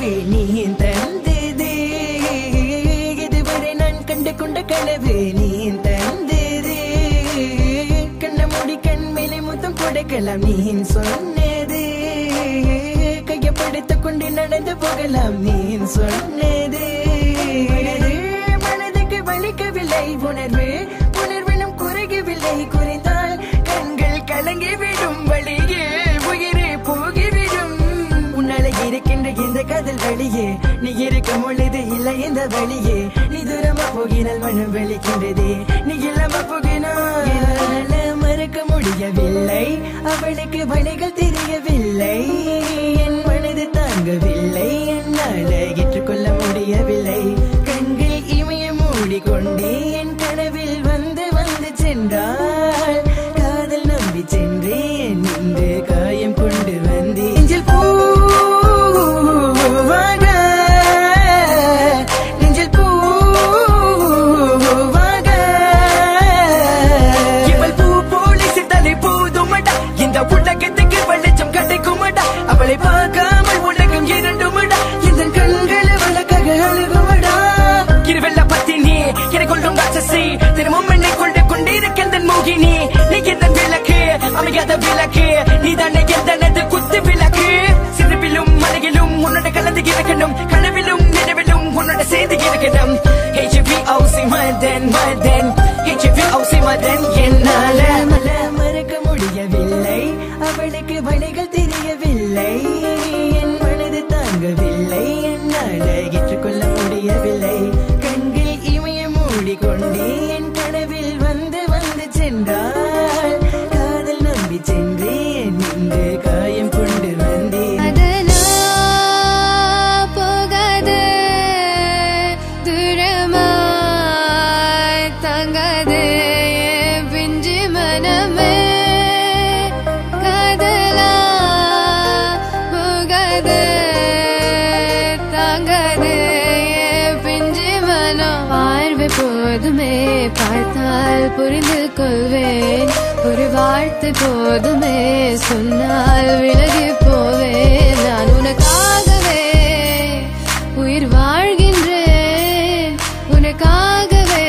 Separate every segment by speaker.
Speaker 1: வாழ்வே நீ தந்ததே இதுவரை நான் கண்டு கொண்ட கனவு நீ தந்ததே கண்ண மூடி கண் மேலே முத்தம் கொடுக்கலாம் நீ சொன்னதே கையப்படுத்திக் கொண்டு நடந்து போகலாம் நீ சொன்னதே மனதுக்கு வலிக்கவில்லை உணர்வு உணர்விலும் குறையவில்லை குறைந்தால் கண்கள் கலங்கிவிடும் வழியே உயிரே போகிவிடும் உன்னால இருக்கின்ற இந்த காதல் வழியே நீ இருக்கும் பொழுது இல்லை இந்த வழியே நீ தூரமா போகினால் மனம் வலிக்கின்றதே நீ இல்லாம போகினால் மறக்க முடியவில்லை அவளுக்கு வழிகள் தெரியவில்லை என் மனது தாங்கவில்லை என்னால் ஏற்றுக்கொள்ள முடியவில்லை கண்கள் இமைய மூடிக்கொண்டே என் கனவில் வந்து வந்து சென்றாள் காதல் நம்பி சென்றேன் நின்று காயம் கொண்டு வந்தேன் நெஞ்சில் பூவாக நெஞ்சில் பூவாக இவள் பூ போலி சித்தலை போதுமடா இந்த உலகத்துக்கு வெளிச்சம் கிடைக்குமடா அவளை பார்க்காமல் உலகம் இரண்டுமடா இந்த கண்களை வழக்காக அழுகுமடா இருவெல்ல பத்தினி என கொள்ளும் ராட்சசி தினமும் என்னை கொண்டு கொண்டிருக்கின்ற மோகினி நீ எந்த விளக்கு அமையாத விளக்கு நீதானே எந்தனது குத்து விளக்கு சிறுவிலும் மலையிலும் உன்னோட கலந்து இருக்கணும் கனவிலும் நினைவிலும் உன்னோட செய்து இருக்கணும் HVOC மதன் மதன் HVOC மதன் என்னால மறக்க முடியவில்லை அவளுக்கு வழிகள் தெரியவில்லை என் மனது தாங்கவில்லை என்னால் ஏற்றுக்கொள்ள முடியவில்லை கண்கள் இமைய மூடிக்கொண்டே என் கனவில் வந்து வந்து சென்றாள் காதல் நம்பி சென்றேன் நின்று காயம் கொண்டு வந்தேன்
Speaker 2: போகாது தூரமாய் தங்காது பிஞ்சு மனமே காதலா போகாது தாங்காது பிஞ்சு மனம் பார்வை போதுமே பார்த்தால் புரிந்து கொள்வேன் ஒரு வார்த்தை போதுமே சொன்னால் விலகி போவேன் நான் உனக்காகவே உயிர் வாழ்கின்றேன் உனக்காகவே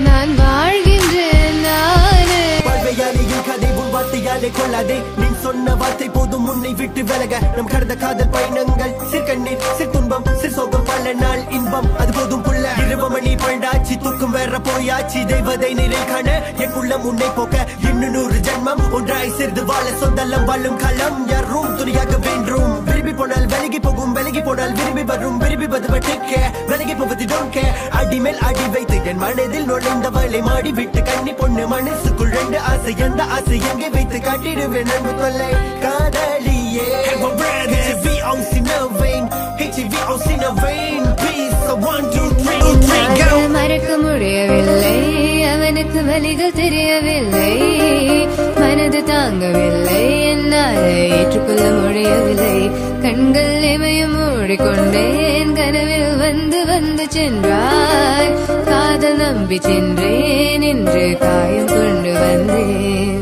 Speaker 2: நான் வாழ்கின்றேன் நானே
Speaker 3: வாழ்வையாலேயும் கதை உன் வார்த்தையாலே கொள்ளாதே நீ சொன்ன வார்த்தை போதும் உன்னை விட்டு விலக நம் கடந்த காதல் பயணங்கள் சிற்கண்ணீர் சிற்துன்பம் சிற்சோகம் பல நாள் இன்பம் அது போதும் புள்ள 20 மணி பண்டாச்சி தூக்கம் வேற போயாச்சி தெய்வதை நிழல் காண என் உள்ளம் உன்னை போக்க இன்னும் 100 ஜென்மம் ஒன்றாய் சேர்ந்து வாழ சொந்தலம் வாழும் காலம் யாரும் துணியாக வேண்டும் விரும்பி போனால் விலகி போகும் விலகி போனால் விரும்பி வரும் விரும்பி பதுவட்டுக்க விலகி போவது டோன்ட் கேர் அடி மேல் அடி வைத்து என் மனதில் நுழைந்தவளை மாடி விட்டு கண்ணி பொண்ணு மனசுக்குள் 2 ஆசை எந்த ஆசை எங்கே வைத்து காட்டிடுவேன் அன்பு கொள்ளை காதலியே HVOC no vein HVOC no vein please so 1 2 3 go
Speaker 2: மறக்க முடியவில்லை அவனுக்கு வழிகள் தெரியவில்லை மனது தாங்கவில்லை என்னால் ஏற்றுக்கொள்ள முடியவில்லை கண்கள் இமையும் மூடிக்கொண்டேன் கனவில் வந்து வந்து சென்றாய் காதல் நம்பி சென்றேன் என்று காயம் கொண்டு வந்தேன்